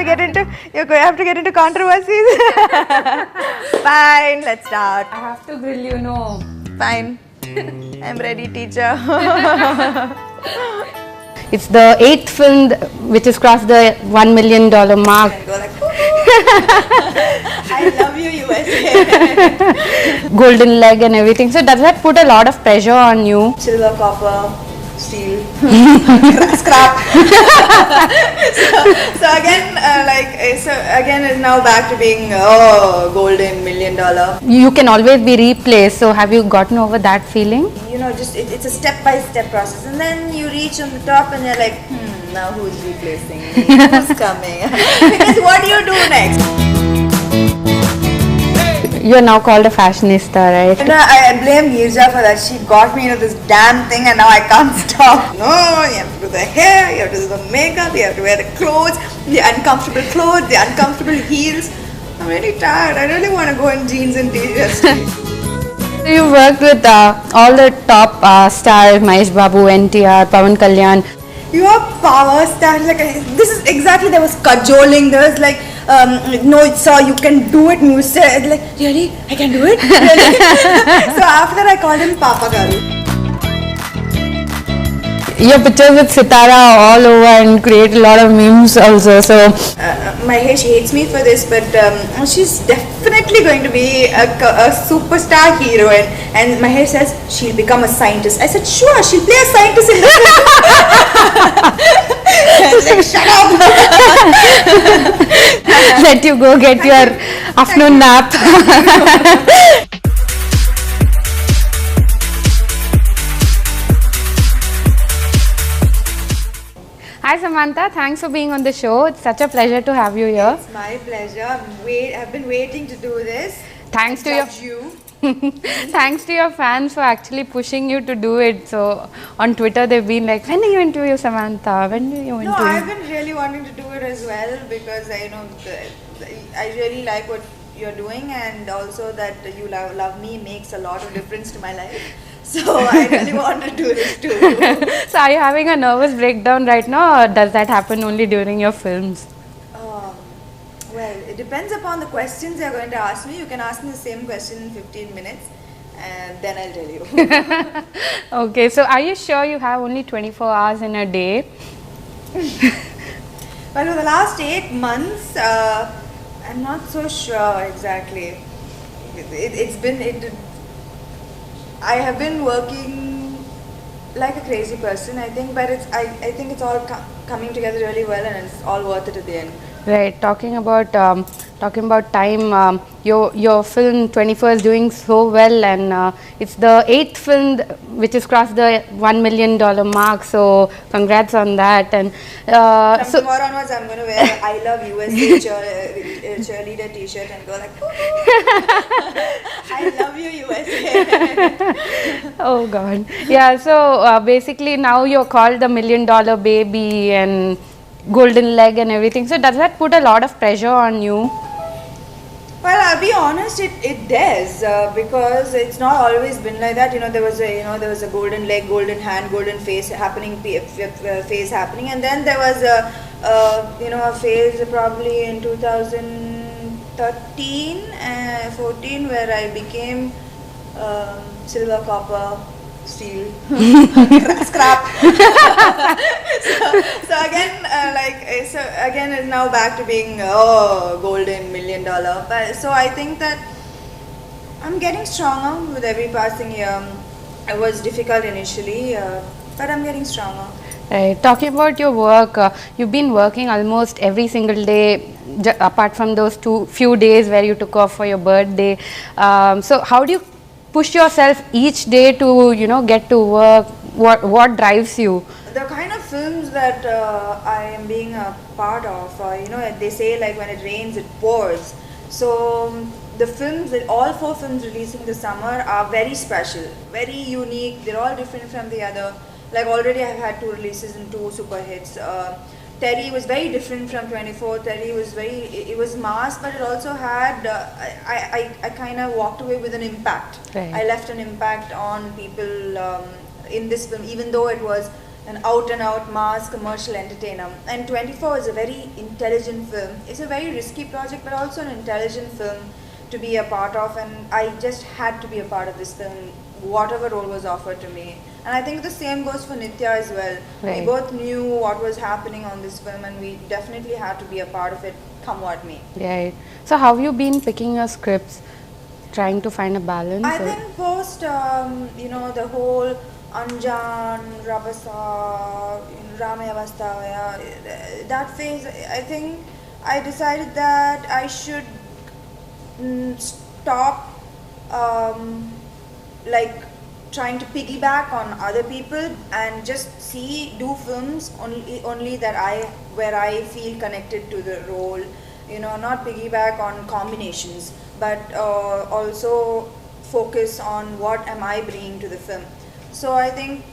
have to get into controversies. Fine, let's start. I have to grill you, no. Fine. I'm ready, teacher. It's the 8th film which has crossed the $1 million mark. And go like, I love you, USA. Golden leg and everything. So does that put a lot of pressure on you? Silver, copper, steel, scrap. so again is now back to being golden $1 million. You can always be replaced. So have you gotten over that feeling? You know, just it's a step-by-step process, and then you reach on the top, and you're like, now who's replacing me? Who's coming? Because what do you do next? You're now called a fashionista, right? And I blame Mirza for that. She got me into this damn thing, and now I can't stop. No, you have to do the hair, you have to do the makeup, you have to wear the clothes, the uncomfortable clothes, the uncomfortable heels. I'm really tired. I really want to go in jeans and t-shirts. So you worked with all the top stars, Mahesh Babu, NTR, Pawan Kalyan. Your power stars, like this is exactly, there was cajoling, there was like, no, it's so you can do it, and you said like, really, I can do it. Really? So after that, I called him Papa Garu. Your pictures with Sitara all over and create a lot of memes also. So Mahesh hates me for this, but she's definitely going to be a superstar heroine. And Mahesh says she'll become a scientist. I said, sure, she'll play a scientist in the film. Like, shut up. Let you go get your afternoon nap. Hi Samantha, thanks for being on the show. It's such a pleasure to have you here. It's my pleasure. I've been waiting to do this. Thanks to you. Thanks to your fans for actually pushing you to do it. So on Twitter they've been like, when do you interview Samantha? When do you interview? No, I've been really wanting to do it as well, because I really like what you're doing, and also that you love me makes a lot of difference to my life. So I really want to do this too. So are you having a nervous breakdown right now, or does that happen only during your films? Well, it depends upon the questions you're going to ask me. You can ask me the same question in 15 minutes, and then I'll tell you. Okay, so are you sure you have only 24 hours in a day? Well, for the last 8 months, I'm not so sure exactly. I have been working like a crazy person, I think, but I think it's all coming together really well, and it's all worth it at the end. Right. Talking about time, your film 24 is doing so well, and it's the 8th film which has crossed the $1 million mark. So congrats on that. And from tomorrow onwards, I'm going to wear a I Love USA cheerleader T-shirt and go like, I love you, USA. Oh God. Yeah. So basically, now you're called the $1 million baby and golden leg and everything. So does that put a lot of pressure on you? Well, I'll be honest, it does, because it's not always been like that. There was a golden leg, golden hand, golden face happening, and then there was a phase probably in 2013, 14, where I became silver, copper, steel, scrap. so again is now back to being golden $1 million. But so I think that I'm getting stronger with every passing year. It was difficult initially, but I'm getting stronger. Right. Talking about your work, you've been working almost every single day, apart from those few days where you took off for your birthday. So how do you push yourself each day to get to work? What drives you? The kind of films that I am being a part of, they say like when it rains it pours. So the films, all 4 films releasing this summer are very special, very unique. They're all different from the other. Like already I've had 2 releases and 2 super hits. Terry was very different from 24. Terry was it was mass, but it also had, I kind of walked away with an impact. Right. I left an impact on people in this film, even though it was an out and out mass commercial entertainer. And 24 is a very intelligent film. It's a very risky project, but also an intelligent film to be a part of, and I just had to be a part of this film, whatever role was offered to me. And I think the same goes for Nitya as well. Right. We both knew what was happening on this film, and we definitely had to be a part of it, come what may. Right. So how have you been picking your scripts, trying to find a balance? I think post, the whole Anjan, Rabasa, Ramayavastha, that phase, I think I decided that I should stop like trying to piggyback on other people and just do films only that where I feel connected to the role, not piggyback on combinations, but also focus on what am I bringing to the film. So I think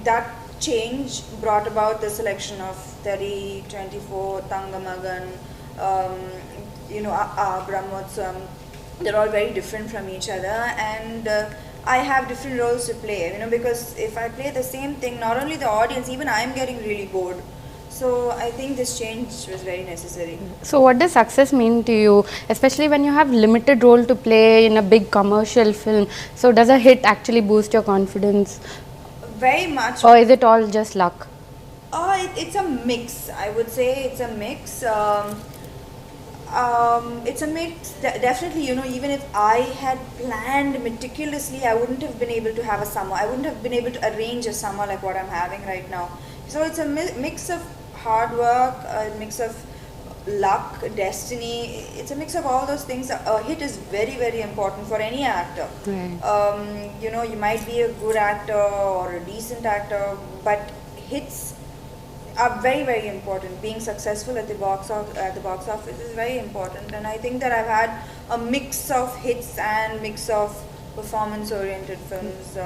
that change brought about the selection of 30, 24, Tangamagan, Brahmotsam. They're all very different from each other, and I have different roles to play, because if I play the same thing, not only the audience, even I'm getting really bored. So I think this change was very necessary. So what does success mean to you, especially when you have limited role to play in a big commercial film? So does a hit actually boost your confidence? Very much. Or is it all just luck? It's a mix. I would say it's a mix. It's a mix. Definitely, even if I had planned meticulously, I wouldn't have been able to have a summer. I wouldn't have been able to arrange a summer like what I'm having right now. So it's a mix of hard work, a mix of luck, destiny. It's a mix of all those things. A hit is very, very important for any actor. Right. You might be a good actor or a decent actor, but hits are very, very important. Being successful at the box office is very important, and I think that I've had a mix of hits and mix of performance-oriented films.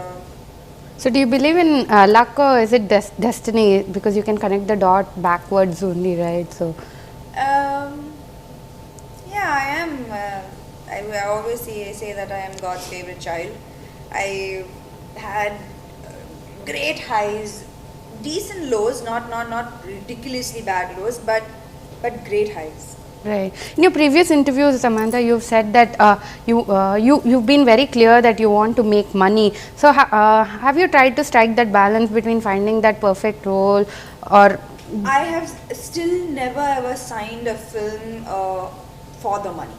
So do you believe in luck, or is it destiny? Because you can connect the dot backwards only, right? So. Yeah, I am. I always say that I am God's favorite child. I had great highs, decent lows, not ridiculously bad lows, but great highs. Right. In your previous interviews, Samantha, you've said that you've been very clear that you want to make money. So have you tried to strike that balance between finding that perfect role, or? I have still never ever signed a film for the money.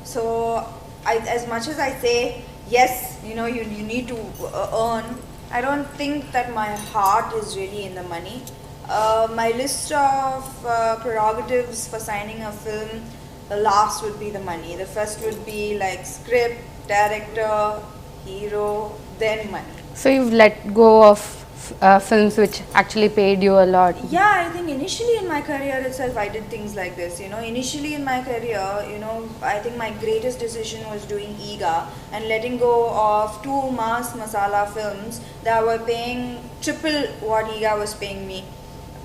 So as much as I say yes, you need to earn, I don't think that my heart is really in the money. My list of prerogatives for signing a film, the last would be the money. The first would be like script, director, hero, then money. So you've let go of films which actually paid you a lot. Yeah, I think initially in my career itself I did things like this. Initially in my career, I think my greatest decision was doing EGA and letting go of 2 mass masala films that were paying triple what EGA was paying me.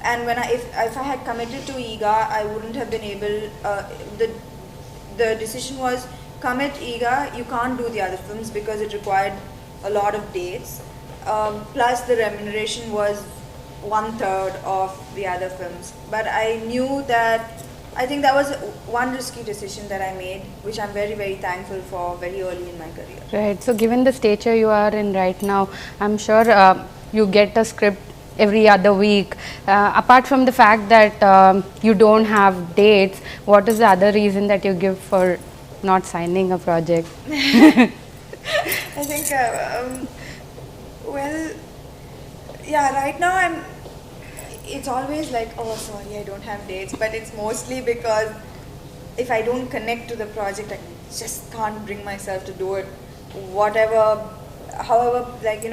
And if I had committed to EGA, I wouldn't have been able. The decision was commit EGA. You can't do the other films because it required a lot of dates. Plus the remuneration was 1/3 of the other films. But I knew that. I think that was one risky decision that I made, which I'm very, very thankful for very early in my career. Right. So given the stature you are in right now, I'm sure you get a script every other week. Apart from the fact that you don't have dates, what is the other reason that you give for not signing a project? I think, right now it's always like, oh sorry, I don't have dates, but it's mostly because if I don't connect to the project, I just can't bring myself to do it. However,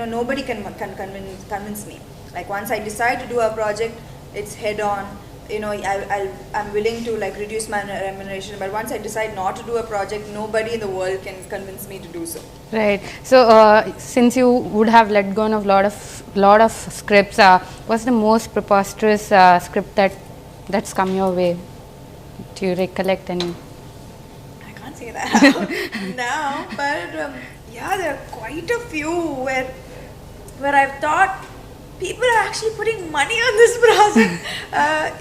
nobody can convince me. Like once I decide to do a project, it's head on. I'm willing to reduce my remuneration, but once I decide not to do a project, nobody in the world can convince me to do so. Right. So since you would have let go of lot of scripts, what's the most preposterous script that's come your way? Do you recollect any? I can't say that now, but there are quite a few where I've thought, people are actually putting money on this project.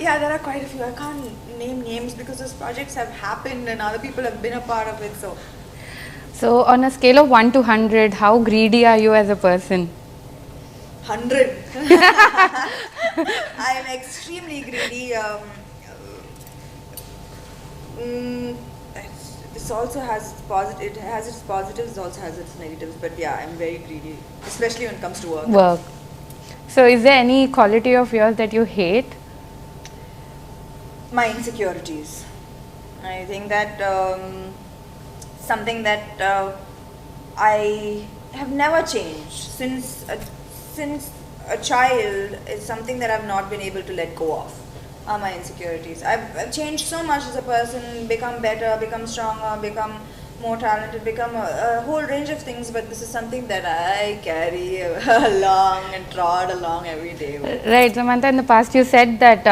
Yeah, there are quite a few. I can't name names because those projects have happened and other people have been a part of it. So on a scale of 1 to 100, how greedy are you as a person? 100. I am extremely greedy. This also has it has its positives, also has its negatives. But yeah, I'm very greedy, especially when it comes to work. Work. So is there any quality of yours that you hate? My insecurities. I think that something that I have never changed since a child is something that I've not been able to let go of. Are my insecurities. I've changed so much as a person, become better, become stronger, become more talented, become a whole range of things, but this is something that I carry along and trod along every day. Right, Samantha, in the past you said that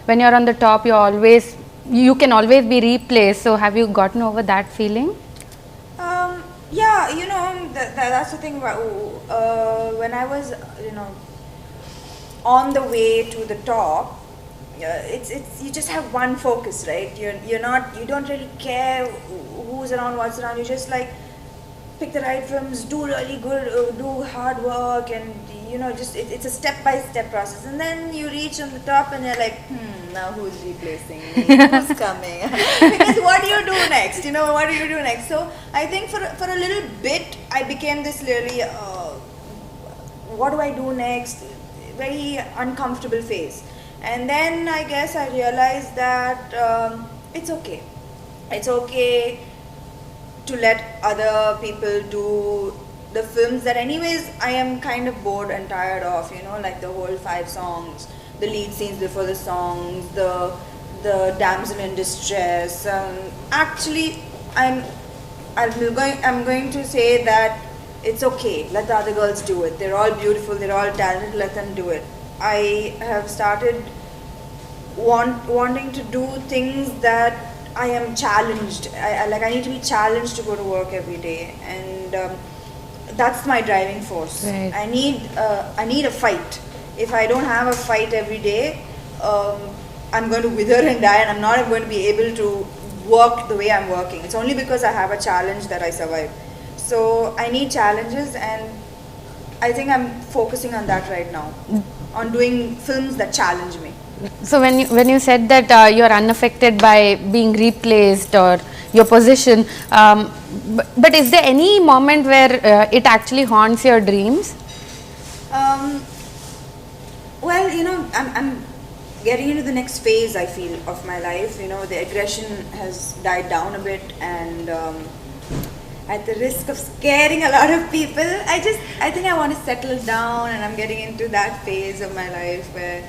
when you're on the top, you can always be replaced. So have you gotten over that feeling? Yeah, that's the thing about when I was, on the way to the top. It's you just have one focus, right? You don't really care who's around, what's around. You just like pick the right films, do really good, do hard work, and it's a step-by-step process. And then you reach on the top, and you're like, now who's replacing me? Who's coming? Because what do you do next? What do you do next? So I think for a little bit, I became this really, what do I do next? Very uncomfortable phase. And then I guess I realized that it's okay. It's okay to let other people do the films that anyways I am kind of bored and tired of, like the whole 5 songs, the lead scenes before the songs, the damsel in distress. Actually, I'm going to say that it's okay. Let the other girls do it. They're all beautiful. They're all talented. Let them do it. I have started wanting to do things that I am challenged. I need to be challenged to go to work every day, and that's my driving force. Right. I need a fight. If I don't have a fight every day, I'm going to wither and die, and I'm not going to be able to work the way I'm working. It's only because I have a challenge that I survive. So I need challenges, and I think I'm focusing on that right now, on doing films that challenge me. So when you said that you're unaffected by being replaced or your position, but is there any moment where it actually haunts your dreams? Well, I'm getting into the next phase, I feel, of my life. The aggression has died down a bit, and at the risk of scaring a lot of people, I think I want to settle down, and I'm getting into that phase of my life where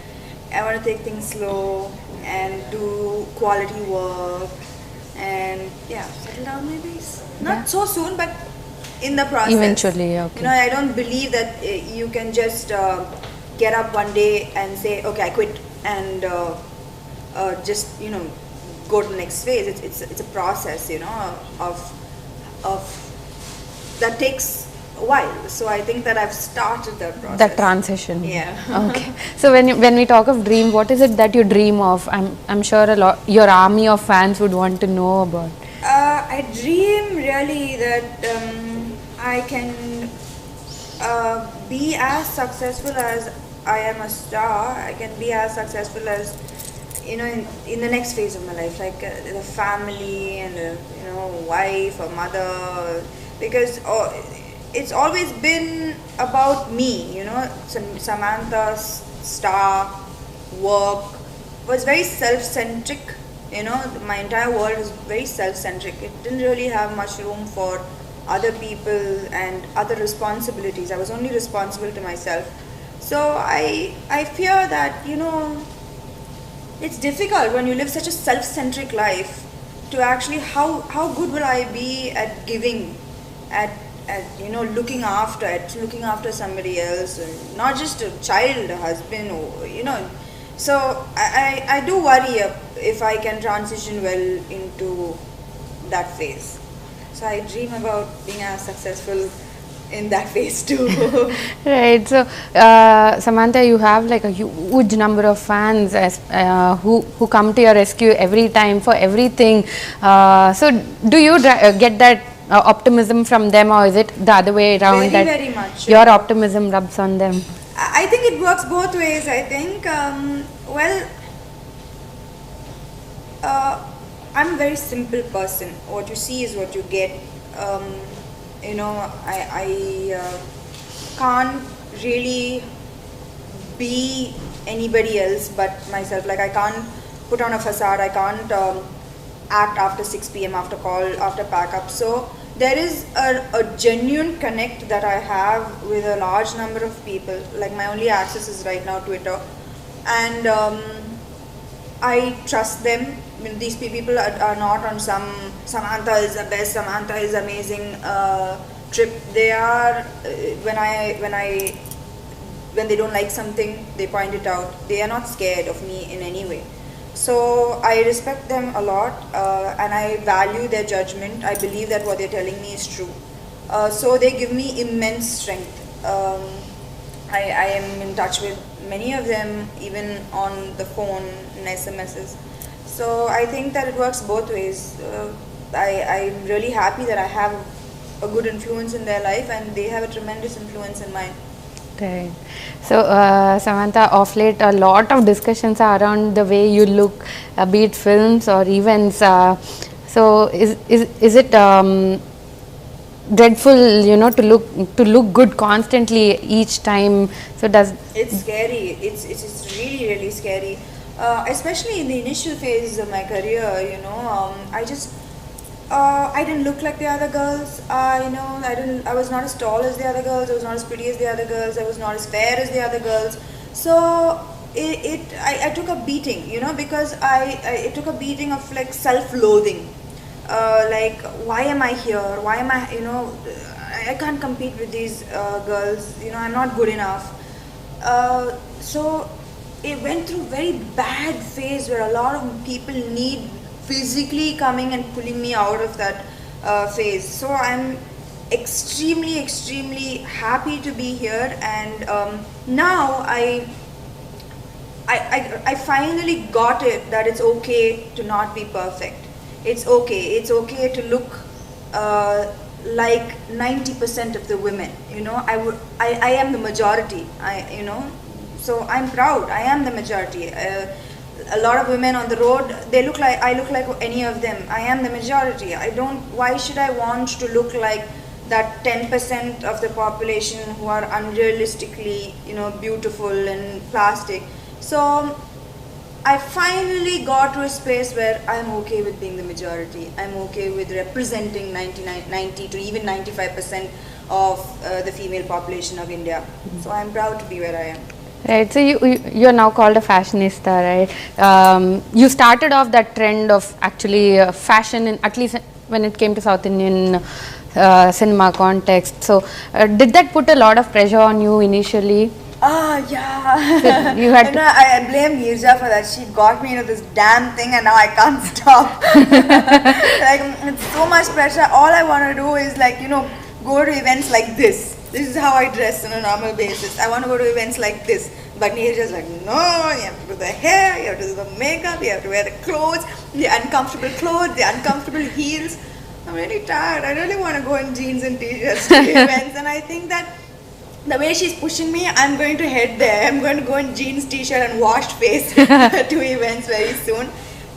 I want to take things slow and do quality work, and settle down maybe. Not so soon, but in the process. Eventually, okay. I don't believe that you can just get up one day and say, okay, I quit, and just go to the next phase. It's a process, of that takes a while. So I think that I've started that process. That transition. Yeah. Okay. So when we talk of dream, what is it that you dream of? I'm sure your army of fans would want to know about. I dream really that I can be as successful as I am a star. I can be as successful as in the next phase of my life, like the family and wife or mother, because it's always been about me. Samantha's star work was very self-centric. My entire world was very self-centric. It didn't really have much room for other people and other responsibilities. I was only responsible to myself. So I fear that it's difficult when you live such a self-centric life to actually how good will I be at giving, at looking after somebody else, and not just a child, a husband, or So I do worry if I can transition well into that phase. So I dream about being as successful in that phase too. Right. So, Samantha, you have like a huge number of fans who come to your rescue every time for everything. So, do you get that optimism from them, or is it the other way around, Very, that very much. your optimism rubs on them? I think it works both ways. I think, well, I'm a very simple person. What you see is what you get. Um, I can't really be anybody else but myself. Like, I can't put on a facade. I can't act after 6 p.m. after call, after pack up. So there is a genuine connect that I have with a large number of people. Like, my only access is right now Twitter, and I trust them. I mean, these people are not on some Samantha is the best, Samantha is amazing trip. They are when they don't like something, they point it out. They are not scared of me in any way. So I respect them a lot, and I value their judgment. I believe that what they're telling me is true. So they give me immense strength. I am in touch with many of them, even on the phone and SMSs. So I think that it works both ways. I'm really happy that I have a good influence in their life, and they have a tremendous influence in mine. Right. So, Samantha, of late, a lot of discussions are around the way you look, be it films or events. So, is it dreadful, to look good constantly each time? So, It's scary. It's really, really scary. Especially in the initial phase of my career, I didn't look like the other girls. I was not as tall as the other girls. I was not as pretty as the other girls. I was not as fair as the other girls. So I took a beating, because it took a beating of like self-loathing. Like, why am I here? Why am I, I can't compete with these girls. I'm not good enough. So it went through very bad phase where a lot of people need physically coming and pulling me out of that phase. So I'm extremely, extremely happy to be here, and now I finally got it that it's okay to not be perfect. It's okay to look like 90% of the women. I am the majority. So I'm proud. I am the majority. A lot of women on the road, I look like any of them. I am the majority. Why should I want to look like that 10% of the population who are unrealistically, beautiful and plastic? So I finally got to a space where I'm okay with being the majority. I'm okay with representing 90 to even 95% of the female population of India. So I'm proud to be where I am. Right, so you're now called a fashionista, right? You started off that trend of actually fashion, at least when it came to South Indian cinema context. So, did that put a lot of pressure on you initially? Yeah. So you had I blame Mirza for that. She got me into this damn thing, and now I can't stop. Like, it's so much pressure. All I want to do is go to events like this. This is how I dress on a normal basis. I want to go to events like this. But Neerja's like, no, you have to do the hair, you have to do the makeup, you have to wear the clothes, the uncomfortable clothes, the uncomfortable heels. I'm really tired. I really want to go in jeans and t-shirts to events. And I think that the way she's pushing me, I'm going to head there. I'm going to go in jeans, t-shirt and washed face to events very soon.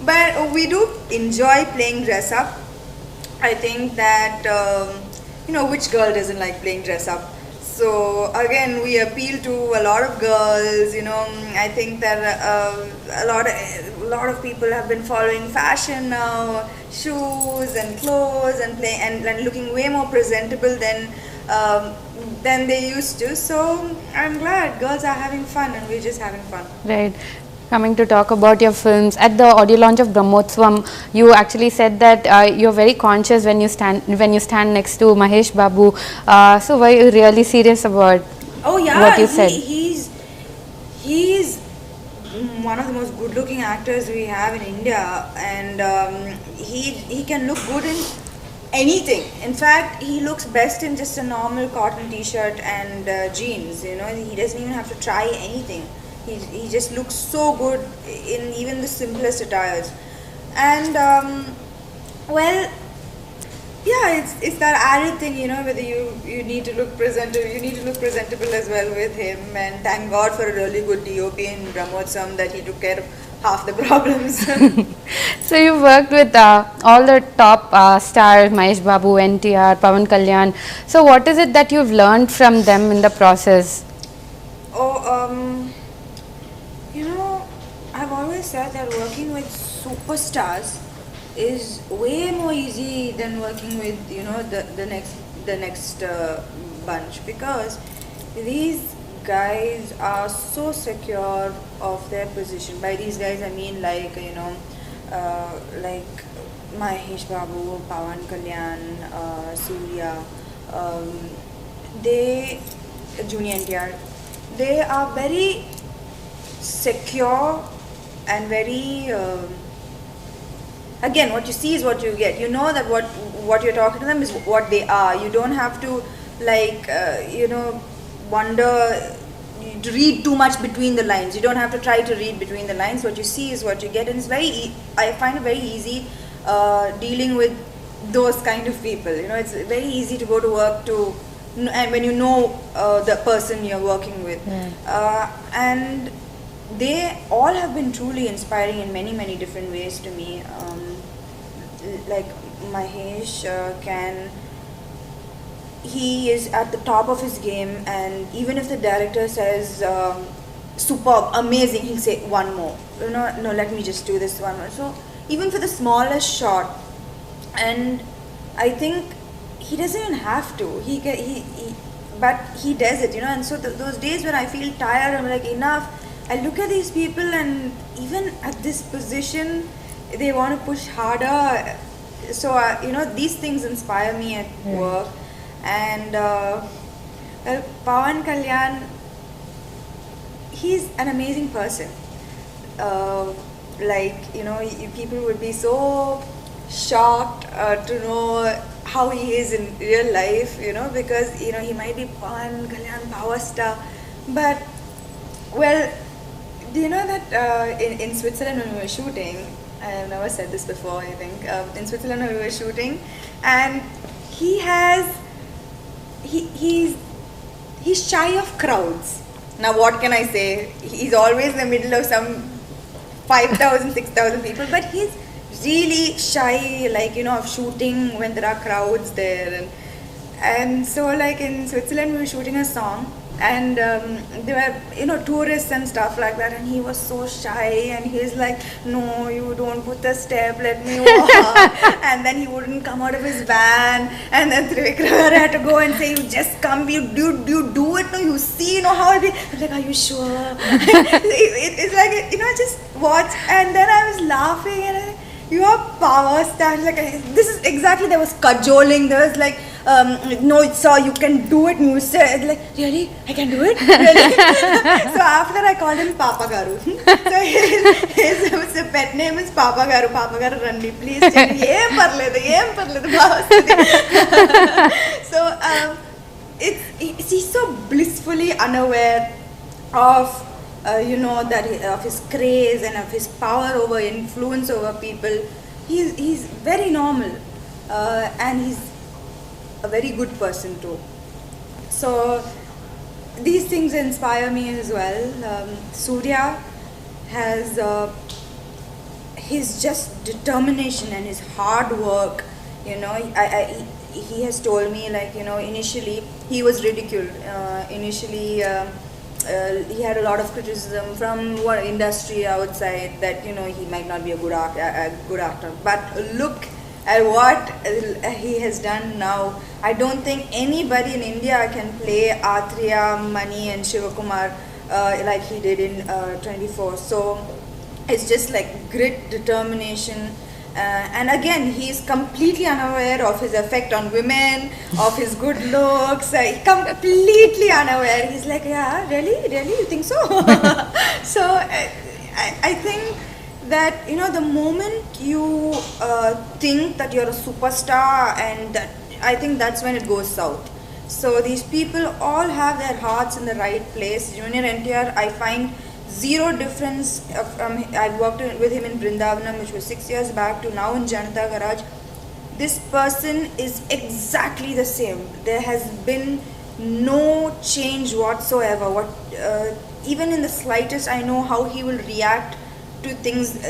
But we do enjoy playing dress up. I think that which girl doesn't like playing dress up? So again, we appeal to a lot of girls. I think that a lot of people have been following fashion now, shoes and clothes, and playing and looking way more presentable than they used to. So I'm glad girls are having fun, and we're just having fun. Right. Coming to talk about your films, at the audio launch of Brahmotsvam, you actually said that you're very conscious when you stand next to Mahesh Babu. So were you really serious about what you said? He's one of the most good-looking actors we have in India, and he can look good in anything. In fact, he looks best in just a normal cotton t-shirt and jeans. You know, he doesn't even have to try anything. He just looks so good in even the simplest attires. And well, yeah, it's that added thing, you know, whether you need to look presentable, you need to look presentable as well with him. And thank God for a really good DOP in Brahmotsam that he took care of half the problems. So you've worked with all the top stars, Mahesh Babu, NTR, Pawan Kalyan. So what is it that you've learned from them in the process? Oh, you know, I've always said that working with superstars is way more easy than working with, you know, the next bunch, because these guys are so secure of their position. By these guys I mean, like, you know, like Mahesh Babu, Pawan Kalyan, Surya, they, Junior NTR, they are very secure and very again, what you see is what you get. You know that what you're talking to them is what they are. You don't have to, like, you know, wonder to read too much between the lines. You don't have to try to read between the lines. What you see is what you get, and it's very I find it very easy dealing with those kind of people. You know, it's very easy to go to work to, and when you know the person you're working with. And they all have been truly inspiring in many different ways to me. Like Mahesh he is at the top of his game, and even if the director says superb, amazing, he'll say one more. You know, no, let me just do this one more. So even for the smallest shot, and I think he doesn't even have to. But he does it. You know, and so those days when I feel tired, I'm like, enough. I look at these people, and even at this position, they want to push harder. So you know, these things inspire me at work. And well, Pawan Kalyan, he's an amazing person. Like, you know, people would be so shocked to know how he is in real life. You know, because, you know, he might be Pawan Kalyan, power star, but well, do you know that in Switzerland when we were shooting, I've never said this before, I think, in Switzerland when we were shooting, and he's shy of crowds. Now what can I say? He's always in the middle of some 5,000, 6,000 people, but he's really shy, like, you know, of shooting when there are crowds there. And so, like, in Switzerland we were shooting a song, and there were, you know, tourists and stuff like that, and he was so shy, and he's like, no, you don't put the step, let me walk. And then he wouldn't come out of his van, and then Trivikram had to go and say, you just come, you do it, no, you see, you know how it is. I'm like, are you sure? It's like, you know, just watch. And then I was laughing, and I was like, you are power star. Like, this is exactly, there was cajoling, there was like, no, sir, you can do it. And you said, like, really? I can do it? Really? So after that, I called him Papa Garu. So his pet name is Papa Garu. Papa Garu Randi, please tell me, yem parle the. So he's so blissfully unaware of, you know, that of his craze and of his power over, influence over people. He's very normal, and he's a very good person too. So these things inspire me as well. Surya has his just determination and his hard work. You know, he has told me, like, you know, initially he was ridiculed. Initially he had a lot of criticism from industry outside that, you know, he might not be a good actor. But look at what he has done now. I don't think anybody in India can play Atriya, Mani and Shivakumar like he did in 24. So it's just like grit, determination, and again, he's completely unaware of his effect on women, of his good looks, completely unaware. He's like, yeah, really, you think so? So I think that the moment you think that you're a superstar, and that I think that's when it goes south. So these people all have their hearts in the right place. Junior NTR, I find zero difference from I worked with him in Brindavanam, which was 6 years back, to now in Janata Garage. This person is exactly the same. There has been no change whatsoever. Even in the slightest, I know how he will react to things,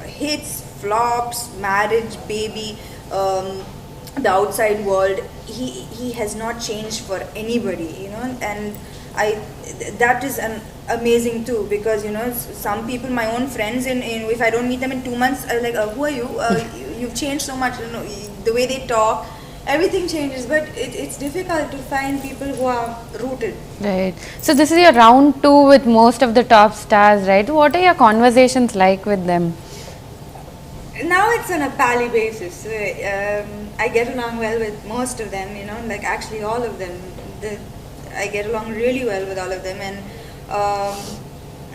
hits, flops, marriage, baby, the outside world. He has not changed for anybody, and I that is an amazing too, because some people, my own friends, in if I don't meet them in 2 months, I'm like, who are you? You've changed so much. The way they talk, everything changes, but it's difficult to find people who are rooted. Right. So this is your round 2 with most of the top stars, right? What are your conversations like with them? Now it's on a pally basis. I get along well with most of them, like actually all of them. I get along really well with all of them, and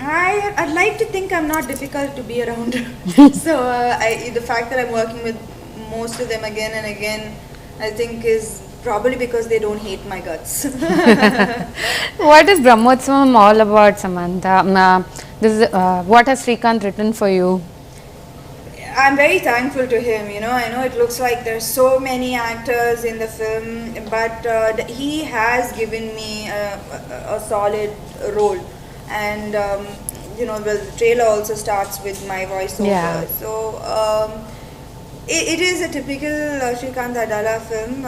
I'd like to think I'm not difficult to be around. So the fact that I'm working with most of them again and again, I think is probably because they don't hate my guts. What is Brahmotsavam all about, Samantha? What has Srikanth written for you? I'm very thankful to him. I know it looks like there's so many actors in the film, but he has given me a solid role, and the trailer also starts with my voiceover. Yeah. So it is a typical Srikanth Adala film.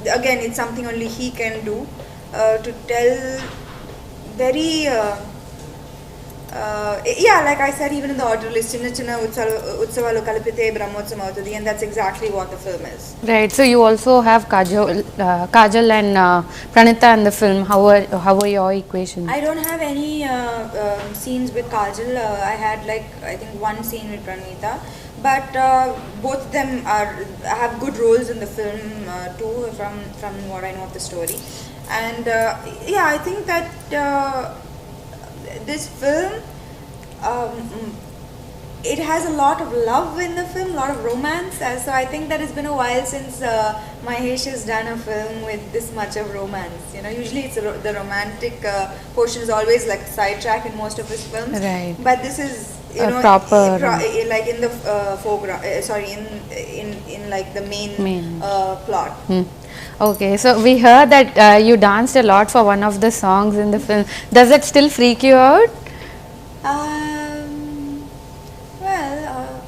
Again, it's something only he can do, to tell very. Like I said, even in the order list, Chinna Chinna Utsavalu Kalapite Brahmotsavam Avutadi, and that's exactly what the film is. Right. So you also have Kajal and Pranita in the film. How are your equations? I don't have any scenes with Kajal. I had I think one scene with Pranita, but both of them have good roles in the film too, from what I know of the story. And I think that this film, it has a lot of love in the film, a lot of romance. So I think that it's been a while since Mahesh has done a film with this much of romance. Usually it's the romantic portion is always like sidetrack in most of his films. Right. But this is proper like in the foreground. In like the main. Plot. Okay, so we heard that you danced a lot for one of the songs in the film. Does it still freak you out?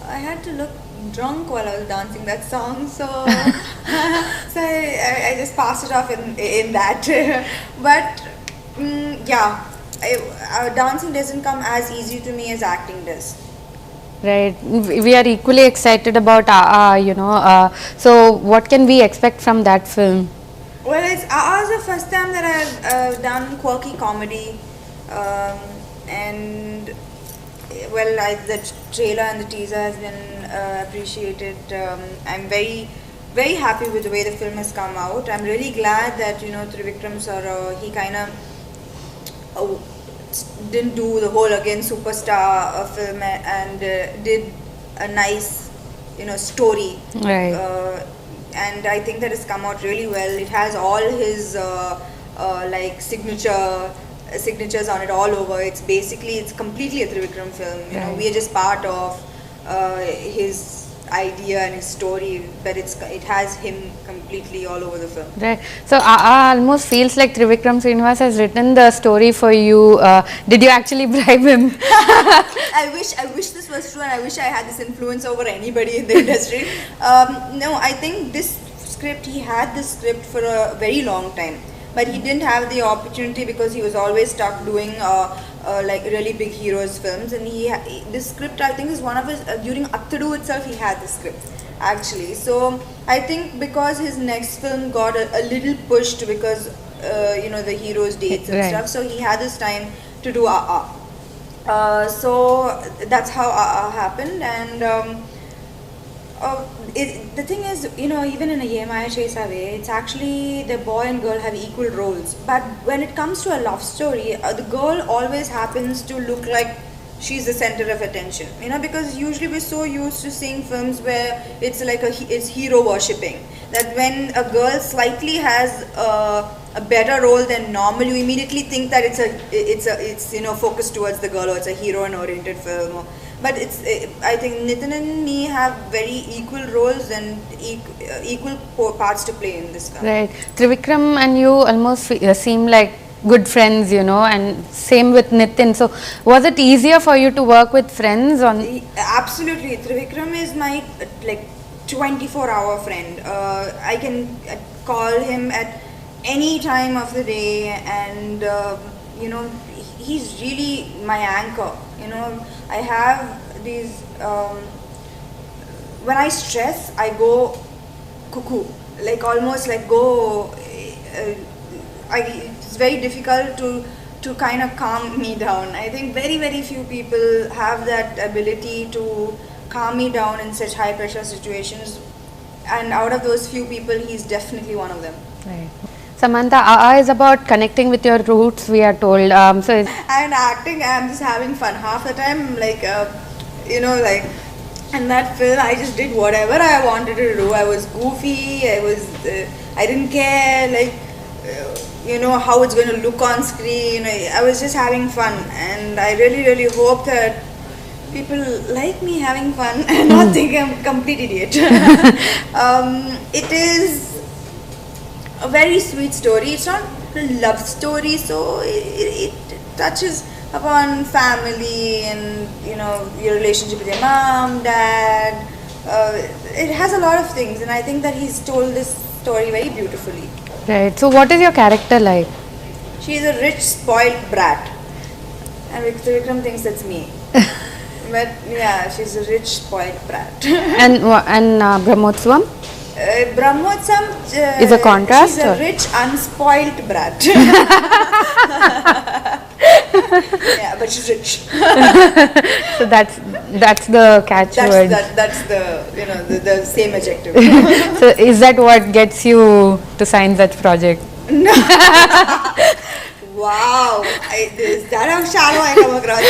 I had to look drunk while I was dancing that song, so so I just passed it off in that. But dancing doesn't come as easy to me as acting does. Right, we are equally excited about so what can we expect from that film? Well, it's the first time that I've done quirky comedy, and the trailer and the teaser has been appreciated. I'm very, very happy with the way the film has come out. I'm really glad that Trivikram sir, he kind of didn't do the whole again superstar film, and did a nice story, right. And I think that has come out really well. It has all his signatures on it all over. It's completely a Trivikram film. Right. We are just part of his idea and his story, but it has him completely all over the film. Right. So almost feels like Trivikram Srinivas has written the story for you. Did you actually bribe him? I wish this was true, and I wish I had this influence over anybody in the industry. No, I think he had this script for a very long time, but he didn't have the opportunity because he was always stuck doing really big heroes films. And this script, I think, is one of his during Attadu itself he had the script actually. So I think because his next film got a little pushed because the heroes dates and right. stuff, so he had this time to do so that's how happened. And the thing is, even in a Ye Maya Chesa way, it's actually the boy and girl have equal roles. But when it comes to a love story, the girl always happens to look like she's the center of attention, you know, because usually we're so used to seeing films where it's like it's hero worshipping, that when a girl slightly has a better role than normal, you immediately think that it's you know, focused towards the girl, or it's a heroine oriented film, but I think Nitin and me have very equal roles and equal parts to play in this film. Right. Trivikram and you almost seem like good friends, you know, and same with Nitin. So was it easier for you to work with friends on? Absolutely. Trivikram is my like 24-hour friend. I can call him at any time of the day, and you know, he's really my anchor. You know, I have these when I stress, I go cuckoo, like almost like go it's very difficult to kind of calm me down. I think very few people have that ability to calm me down in such high pressure situations, and out of those few people, he's definitely one of them. Right. Samantha, is about connecting with your roots, we are told. And acting, I'm just having fun. Half the time, like, you know, like, in that film, I just did whatever I wanted to do. I was goofy, I didn't care, like, you know, how it's going to look on screen. I was just having fun, and I really hope that people like me having fun and not think I'm a complete idiot. It is a very sweet story. It's not a love story, so it touches upon family and, you know, your relationship with your mom, dad. It has a lot of things, and I think that he's told this story very beautifully. Right. So what is your character like? She's a rich, spoiled brat, and Vikram thinks that's me. But yeah, she's a rich, spoiled brat. and Brahmotsavam? Brahmotsavam is a contrast? She's a rich, unspoiled brat. Yeah, but she's rich. So that's the catchword. That's the, you know, the same adjective. So is that what gets you to sign such project? No. Wow, is that how shallow I come across?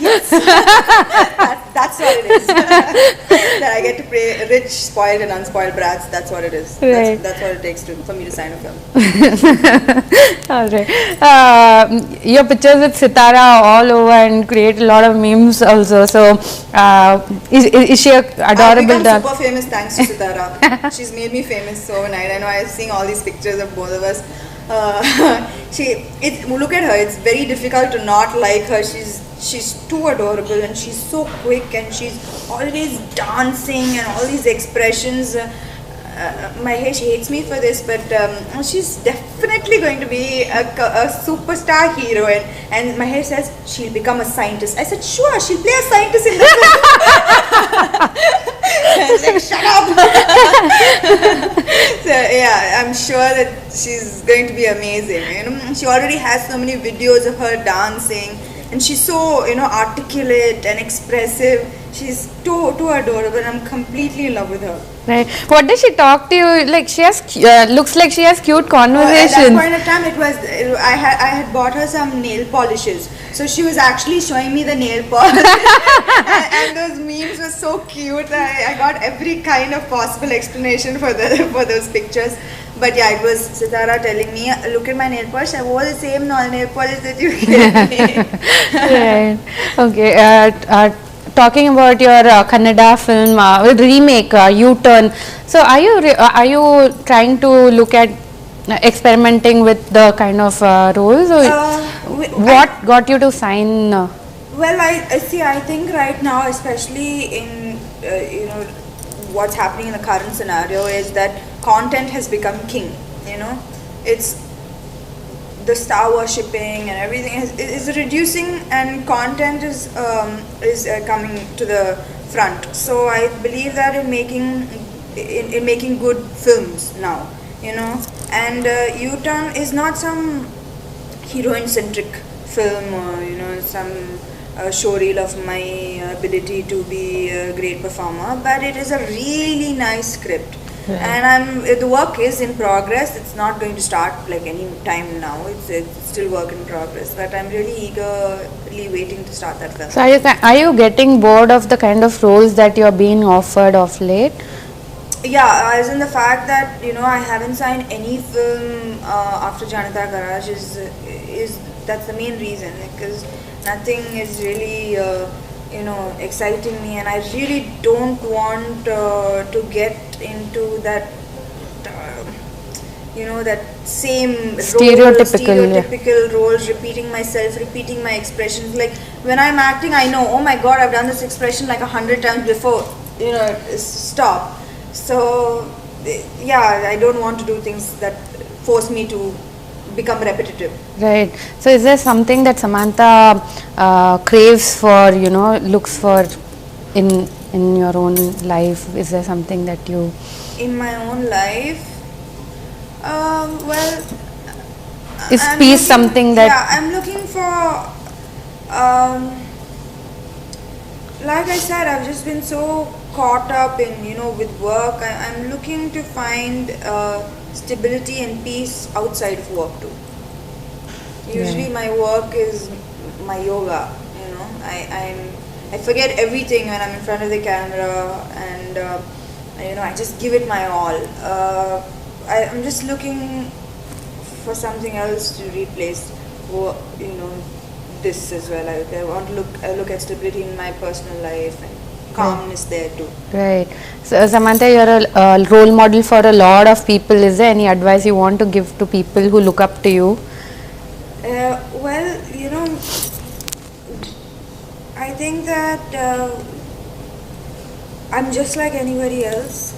Yes, that's what it is. That I get to play rich, spoiled and unspoiled brats. That's what it is. Right. That's what it takes for me to sign a film. All right. Your pictures with Sitara all over and create a lot of memes also. So is she adorable? I've become super famous thanks to Sitara. She's made me famous overnight. I know I was seeing all these pictures of both of us. Look at her. It's very difficult to not like her. She's too adorable, and she's so quick, and she's always dancing and all these expressions. Mahesh hates me for this, but she's definitely going to be a superstar heroine. And Mahesh says she'll become a scientist. I said, sure, she'll play a scientist in the film. Like, shut up. So yeah, I'm sure that she's going to be amazing. You know, she already has so many videos of her dancing, and she's so, you know, articulate and expressive. She's too adorable, and I'm completely in love with her. Right. What does she talk to you? Like, she has looks like she has cute conversations. At that point of time, I had bought her some nail polishes, so she was actually showing me the nail polish, and those memes were so cute. I got every kind of possible explanation for those pictures. But yeah, it was Sitara telling me, look at my nail polish. I wore the same nail polish that you gave me. Right. Okay. Talking about your Kannada film remake, U-Turn. So are you trying to look at experimenting with the kind of roles? Or what got you to sign? Well, I see. I think right now, especially in you know, what's happening in the current scenario, is that content has become king. You know, it's the star worshipping and everything is reducing, and content is coming to the front. So I believe that in making good films now, you know, and U-Turn is not some heroine-centric film or, you know, some showreel of my ability to be a great performer, but it is a really nice script. And the work is in progress. It's not going to start like any time now. It's still work in progress, but I'm really eagerly waiting to start that film. So are you getting bored of the kind of roles that you're being offered of late? Yeah, as in the fact that I haven't signed any film after Janata Garage is that's the main reason, because nothing is really exciting me, and I really don't want to get into that that same stereotypical roles, repeating myself, repeating my expressions. Like when I'm acting, I know, oh my god, I've done this expression like 100 times before. Stop. So yeah, I don't want to do things that force me to become repetitive. Right. So is there something that Samantha craves for, looks for in your own life? Is there something that you... In my own life? Well... Is peace something that... Yeah, I'm looking for... like I said, I've just been so caught up in, with work. I'm looking to find stability and peace outside of work too. Usually my work is my yoga, I forget everything when I'm in front of the camera, and I just give it my all. I'm just looking for something else to replace, this as well. I want to look at stability in my personal life and calmness there too. Right. So Samantha, you're a role model for a lot of people. Is there any advice you want to give to people who look up to you? Well, I think that I'm just like anybody else,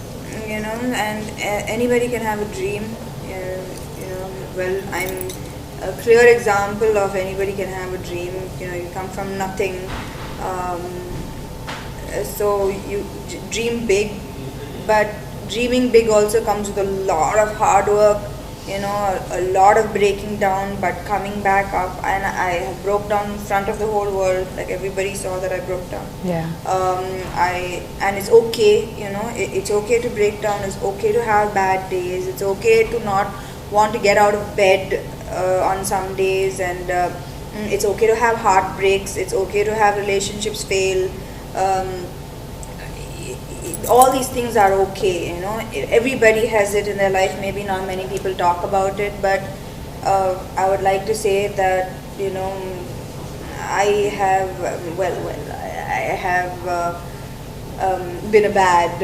and anybody can have a dream. Well, I'm a clear example of anybody can have a dream. You come from nothing, so you dream big, but dreaming big also comes with a lot of hard work, a lot of breaking down, but coming back up. And I broke down in front of the whole world, like everybody saw that I broke down. Yeah. And it's okay, it's okay to break down. It's okay to have bad days. It's okay to not want to get out of bed on some days, and it's okay to have heartbreaks. It's okay to have relationships fail. All these things are okay, everybody has it in their life. Maybe not many people talk about it, but I would like to say that I have been a bad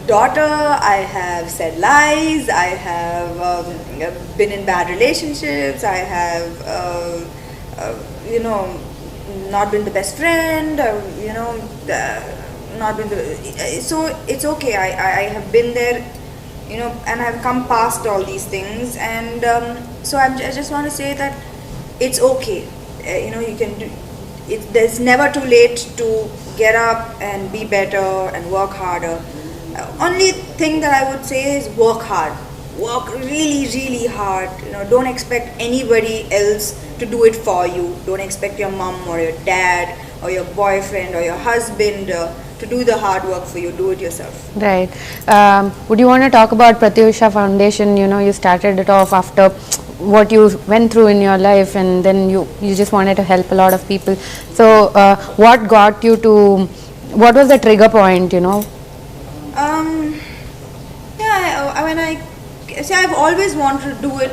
daughter. I have said lies. I have been in bad relationships. I have not been the best friend. Not been so it's okay. I have been there, and I've come past all these things, and so I just want to say that it's okay. You can do it. There's never too late to get up and be better and work harder. Only thing that I would say is work hard. Work really, really hard. Don't expect anybody else to do it for you. Don't expect your mom or your dad or your boyfriend or your husband to do the hard work for you. Do it yourself. Right. Would you want to talk about Pratyusha Foundation? You started it off after what you went through in your life, and then you just wanted to help a lot of people. So what got you to, what was the trigger point? I've always wanted to do it.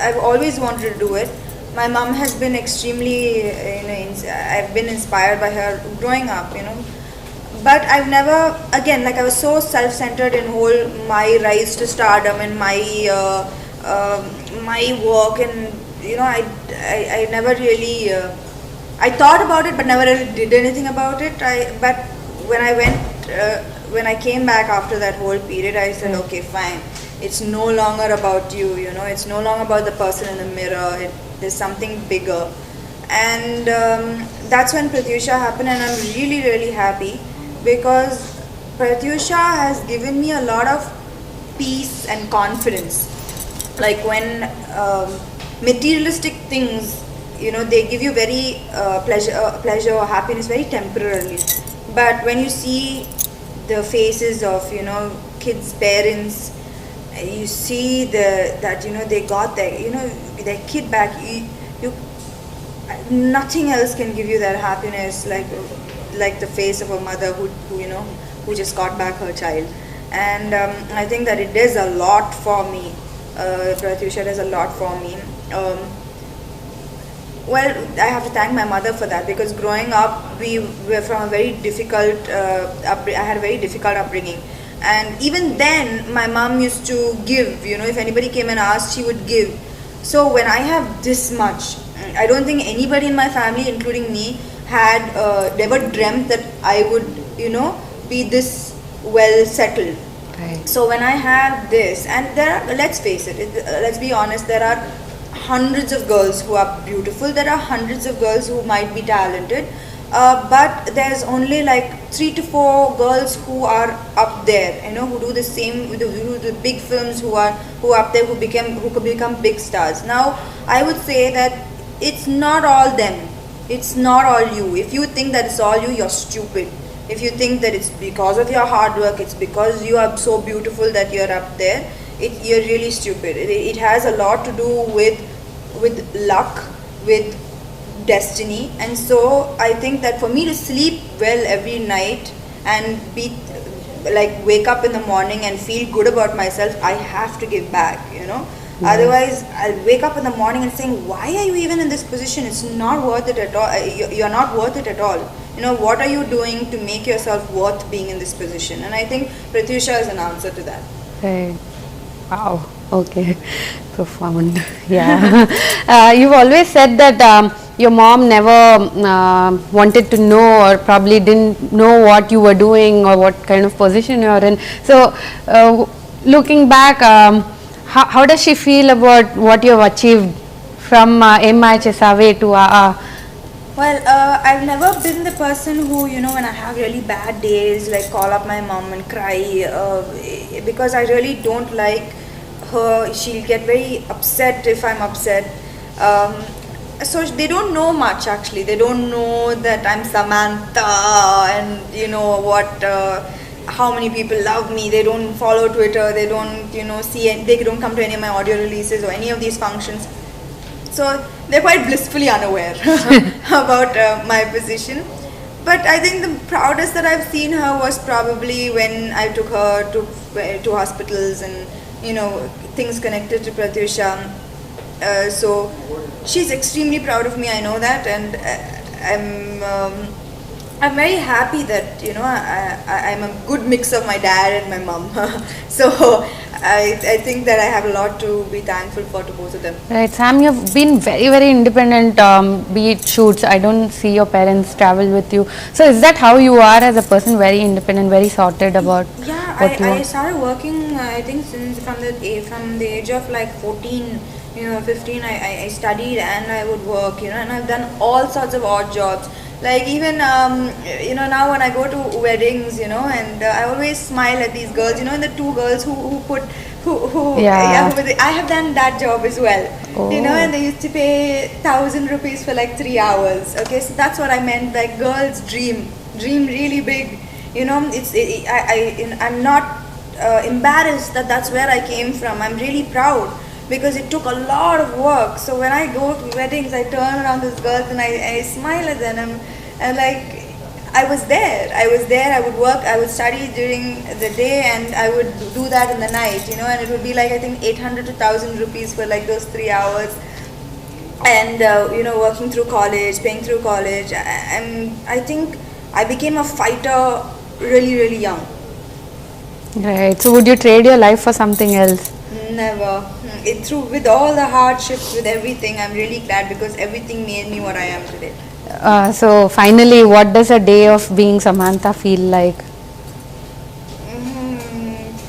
I've always wanted to do it. My mom has been extremely, I've been inspired by her growing up, But I've never, again, like I was so self-centered in whole my rise to stardom and my work, and I never really, I thought about it but never really did anything about it. But when I came back after that whole period, I said, okay, fine. It's no longer about you, it's no longer about the person in the mirror. There's something bigger. And that's when Pratyusha happened, and I'm really, really happy because Pratyusha has given me a lot of peace and confidence. Like when materialistic things, they give you very pleasure or happiness very temporarily. But when you see the faces of, kids' parents, you see that they got their kid back. You nothing else can give you that happiness like the face of a mother who just got back her child. And I think that it does a lot for me. Pratyusha does a lot for me. Well, I have to thank my mother for that, because growing up, we were from a very difficult, I had a very difficult upbringing. And even then, my mom used to give, if anybody came and asked, she would give. So when I have this much, I don't think anybody in my family, including me, had never dreamt that I would, be this well settled. Right. So when I have this, and let's face it, let's be honest, there are hundreds of girls who are beautiful, there are hundreds of girls who might be talented, but there's only like 3 to 4 girls who are up there, who do the same, who do the big films, who are up there, who could become big stars. Now, I would say that it's not all them, it's not all you. If you think that it's all you, you're stupid. If you think that it's because of your hard work, it's because you are so beautiful that you're up there, you're really stupid. It has a lot to do with luck, with destiny. And so I think that for me to sleep well every night and be like wake up in the morning and feel good about myself, I have to give back, Otherwise, I'll wake up in the morning and saying, why are you even in this position? It's not worth it at all. You're not worth it at all. What are you doing to make yourself worth being in this position? And I think Pratyusha is an answer to that. Right. Wow. Okay. Profound. Yeah. You've always said that your mom never wanted to know, or probably didn't know what you were doing or what kind of position you're in. So, looking back, how does she feel about what you've achieved from MIHSAW to AA? Well, I've never been the person who, when I have really bad days, like call up my mom and cry, because I really don't like her. She'll get very upset if I'm upset. So they don't know much, actually. They don't know that I'm Samantha and, how many people love me. They don't follow Twitter. They don't, they don't come to any of my audio releases or any of these functions. So they're quite blissfully unaware about my position. But I think the proudest that I've seen her was probably when I took her to hospitals and, things connected to Pratyusha. So she's extremely proud of me, I know that, and I'm very happy that, I'm a good mix of my dad and my mom. So I think that I have a lot to be thankful for to both of them. Right, Sam, you've been very, very independent, be it shoots. I don't see your parents travel with you. So is that how you are as a person, very independent, very sorted about what you I want? started working, I think, since from the age of like 14, 15, I studied and I would work, and I've done all sorts of odd jobs. Like even, now when I go to weddings, and I always smile at these girls, and the 2 girls I have done that job as well, and they used to pay 1,000 rupees for like 3 hours. Okay, so that's what I meant, like girls dream really big, I'm not embarrassed that that's where I came from. I'm really proud, because it took a lot of work. So when I go to weddings, I turn around these girls and I smile at them, and like I was there, I would work, I would study during the day, and I would do that in the night, and it would be like, I think 800 to 1,000 rupees for like those 3 hours, and working through college, paying through college, and I think I became a fighter really young. Right, so would you trade your life for something else? Never. With all the hardships, with everything, I'm really glad, because everything made me what I am today. So finally, what does a day of being Samantha feel like?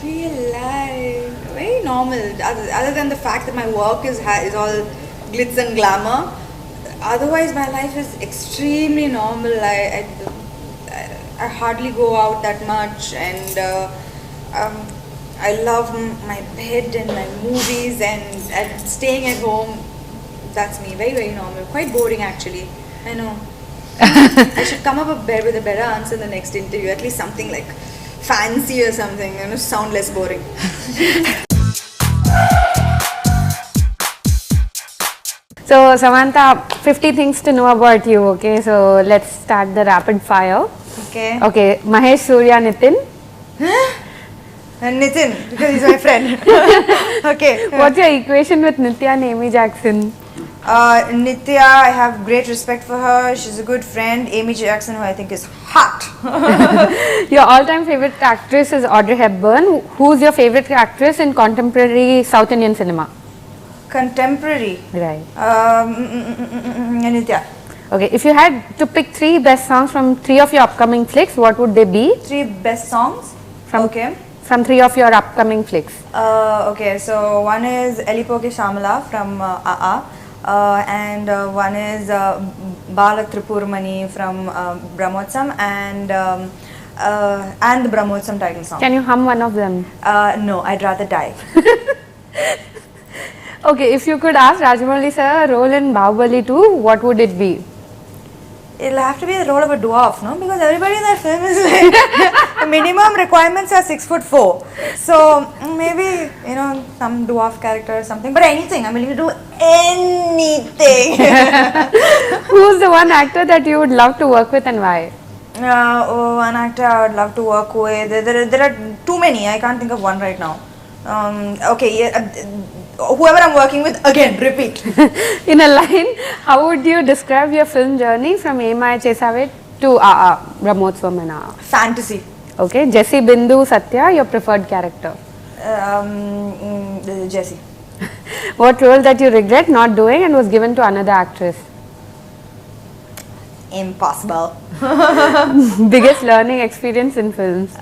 Feel like very normal. Other than the fact that my work is all glitz and glamour, otherwise my life is extremely normal. I hardly go out that much, and I love my bed and my movies and staying at home. That's me. Very normal. Quite boring, actually. I know. I should come up with a better answer in the next interview. At least something like fancy or something, sound less boring. So Samantha, 50 things to know about you. Okay, so let's start the rapid fire. Okay. Okay, Mahesh, Surya, Nitin. And Nitin, because he's my friend. Okay. What's your equation with Nitya and Amy Jackson? Nitya, I have great respect for her. She's a good friend. Amy Jackson, who I think is hot. Your all-time favorite actress is Audrey Hepburn. Who's your favorite actress in contemporary South Indian cinema? Contemporary. Right. Nitya. Okay, if you had to pick 3 best songs from 3 of your upcoming flicks, what would they be? 3 best songs? From 3 of your upcoming flicks. Okay, so one is Elipoke Shamala from AA. And one is Bala Tripurmani from Brahmotsam and the Brahmotsam title song. Can you hum one of them? No, I'd rather die. Okay, if you could ask Rajamouli sir a role in Bahubali 2, what would it be? It'll have to be the role of a dwarf, no? Because everybody in that film is like, the minimum requirements are 6'4". So maybe, some dwarf character or something. But anything, I'm willing to do anything. Who's the one actor that you would love to work with and why? One actor I would love to work with. There are too many. I can't think of one right now. Whoever I'm working with, again, repeat. In a line, how would you describe your film journey from Emaya Chesave to Brahmotsam and AA? Fantasy. Okay, Jessie, Bindu, Satya, your preferred character? Jessie. What role that you regret not doing and was given to another actress? Impossible. Biggest learning experience in films?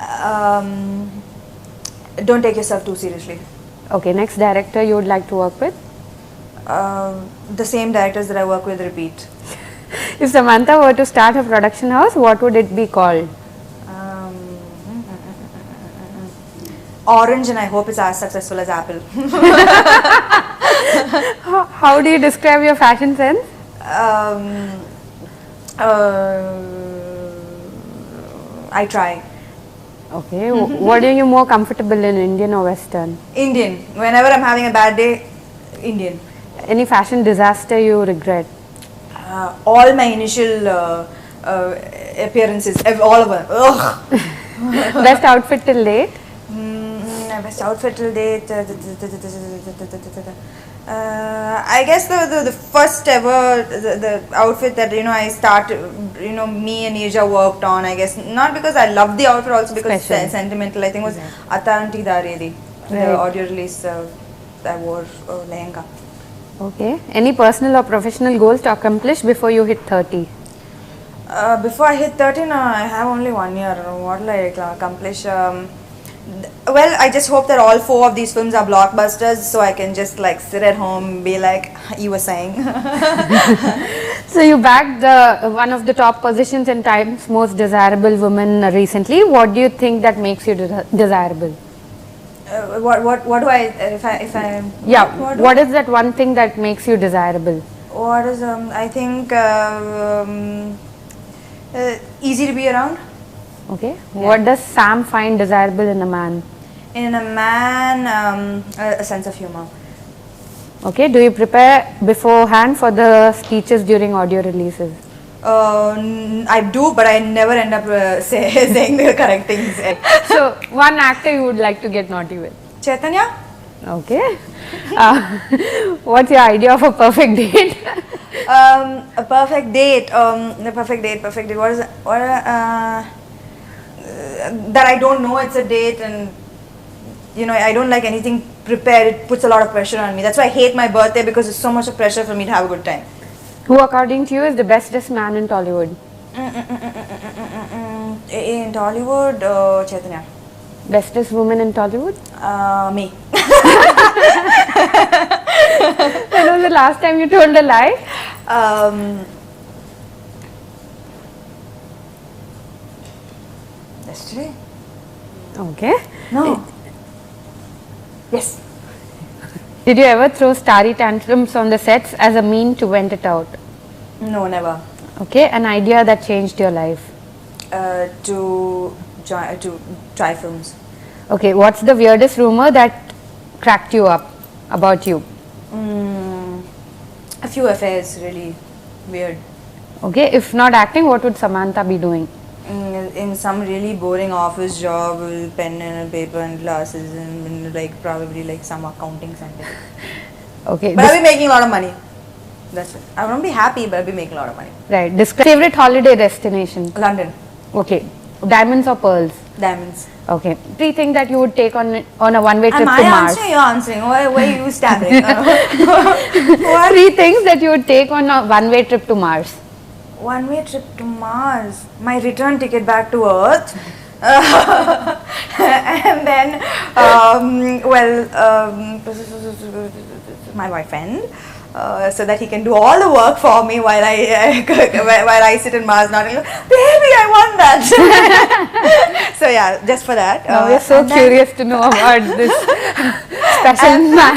Don't take yourself too seriously. Okay, next director you would like to work with? The same directors that I work with, repeat. If Samantha were to start a production house, what would it be called? Orange, and I hope it's as successful as Apple. How do you describe your fashion sense? I try. Okay, what are you more comfortable in, Indian or Western? Indian. Whenever I'm having a bad day, Indian. Any fashion disaster you regret? All my initial appearances, all of them. Ugh. Best outfit till date? Best outfit till date. I guess the first ever the outfit that I started, me and Asia worked on. I guess not because I loved the outfit, also because it's sentimental. I think it was Ataranti Daredi, the audio release I wore lehenga. Okay. Any personal or professional goals to accomplish before you hit 30? Before I hit 30, no, I have only 1 year. What will I accomplish? Well, I just hope that all 4 of these films are blockbusters, so I can just sit at home and be like you were saying. So you bagged one of the top positions in Time's Most Desirable Women recently. What do you think that makes you desirable? What do I if I yeah, what is that one thing that makes you desirable? What is I think easy to be around. Okay. Yeah. What does Sam find desirable in a man? In a man, a sense of humor. Okay. Do you prepare beforehand for the speeches during audio releases? I do, but I never end up saying the correct things. So, one actor you would like to get naughty with? Chaitanya. Okay. What's your idea of a perfect date? A perfect date. A perfect date. What is it? That I don't know it's a date, and I don't like anything prepared. It puts a lot of pressure on me. That's why I hate my birthday, because it's so much of pressure for me to have a good time. Who, according to you, is the bestest man in Tollywood? In Tollywood, Chaitanya. Bestest woman in Tollywood? Me. When was the last time you told a lie? Yesterday. Okay. No. Yes. Did you ever throw starry tantrums on the sets as a mean to vent it out? No, never. Okay. An idea that changed your life? To try films. Okay, what's the weirdest rumor that cracked you up about you? A few affairs, really weird. Okay, if not acting, what would Samantha be doing? In some really boring office job with pen and paper and glasses and like probably like some accounting something. Okay, But I'll be making a lot of money. That's it. I won't be happy, but I'll be making a lot of money. right. Describe favorite holiday destination. London. Okay, diamonds or pearls? Diamonds. Okay, 3 things that you would take on a one-way trip Am to I Mars. answering? You're answering. Why are you stabbing? What? 3 things that you would take on a one-way trip to Mars. One-way trip to Mars. My return ticket back to Earth. And then, my boyfriend. So that he can do all the work for me while I sit in Mars, not baby, I want that. So yeah, just for that. Now we're so curious to know about this special man.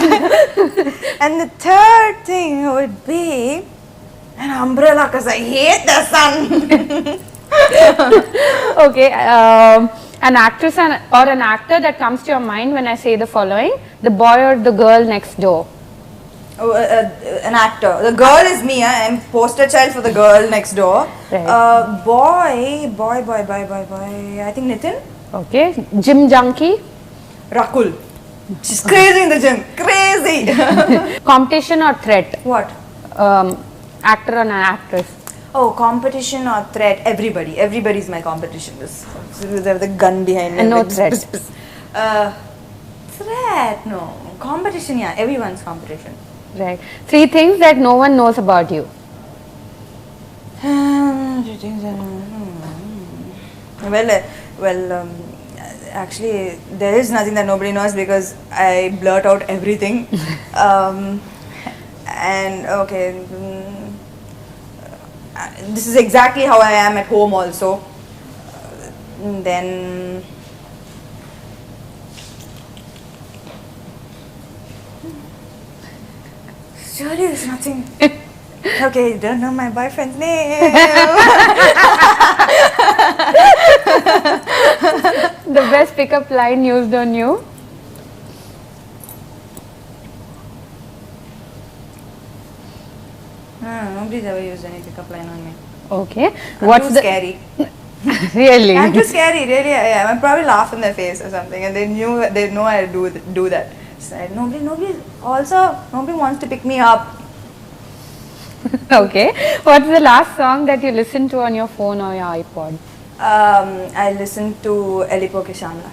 And the third thing would be an umbrella because I hate the sun. Okay, an actress or an actor that comes to your mind when I say the following: the boy or the girl next door. An actor. The girl is me. I'm poster child for the girl next door. Right. Boy. I think Nitin. Okay, gym junkie. Rakul. She's crazy in the gym. Crazy. Competition or threat? What? Actor or an actress? Oh, competition or threat? Everybody. Everybody's my competition. The gun behind me. And no like, threat. Threat? No. Competition, yeah. Everyone's competition. Right. 3 things that no one knows about you. Actually, there is nothing that nobody knows because I blurt out everything. And okay, this is exactly how I am at home also. Then surely there's nothing. Okay, you don't know my boyfriend's name. The best pickup line used on you? Nobody's ever used any pickup line on me. Okay. I'm too scary. Really? I'm too scary, really. I am. I probably laugh in their face or something, and they know I do that. So nobody wants to pick me up. Okay. What's the last song that you listened to on your phone or your iPod? I listen to Elipo Kishamla.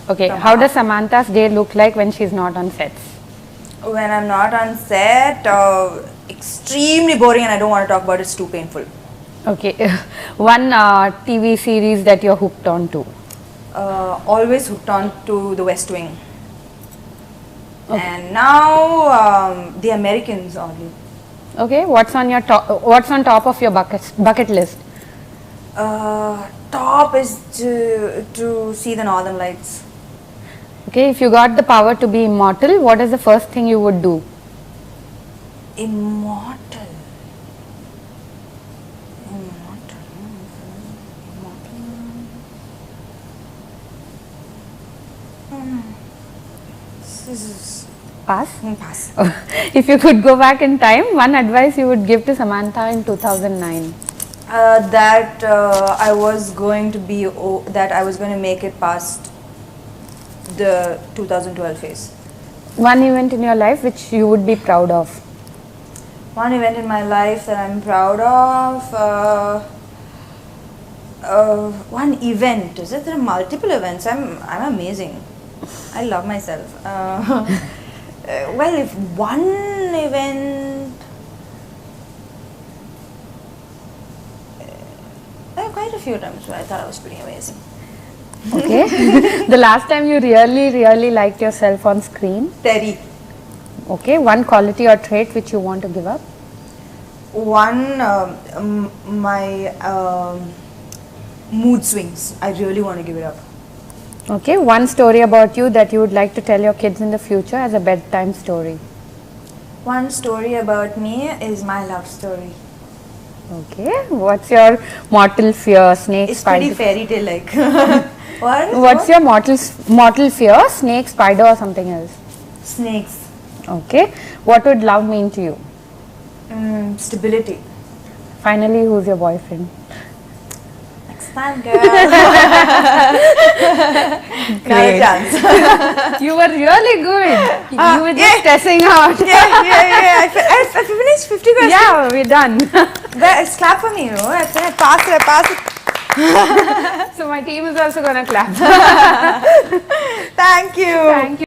Okay. From How does Samantha's day look like when she's not on sets? When I'm not on set, extremely boring, and I don't want to talk about it. It's too painful. Okay. One TV series that you're hooked on to? Always hooked on to The West Wing. Okay. And now The Americans only. Okay. What's on top of your bucket list? Top is to see the Northern Lights. Okay. If you got the power to be immortal, what is the first thing you would do? Immortal. Pass? Pass. If you could go back in time, one advice you would give to Samantha in 2009? That I was going to make it past the 2012 phase. One event in your life which you would be proud of? One event in my life that I'm proud of. One event. Is it? There are multiple events. I'm amazing. I love myself. Well, if one event, quite a few times where I thought I was pretty amazing. Okay. The last time you really liked yourself on screen? Terry. Okay. One quality or trait which you want to give up? One, my mood swings. I really want to give it up. Okay. One story about you that you would like to tell your kids in the future as a bedtime story? One story about me is my love story. Okay. What's your mortal fear? Snakes? It's pretty fairy tale like. What's your mortal fear? Snake, spider, or something else? Snakes. Okay. What would love mean to you? Stability. Finally, who's your boyfriend? Next time, girl. Not a chance. You were really good. You were just testing out. Yeah. I finished 50 questions. Yeah, we're done. Clap for me, I pass it. So my team is also gonna clap. Thank you. Thank you.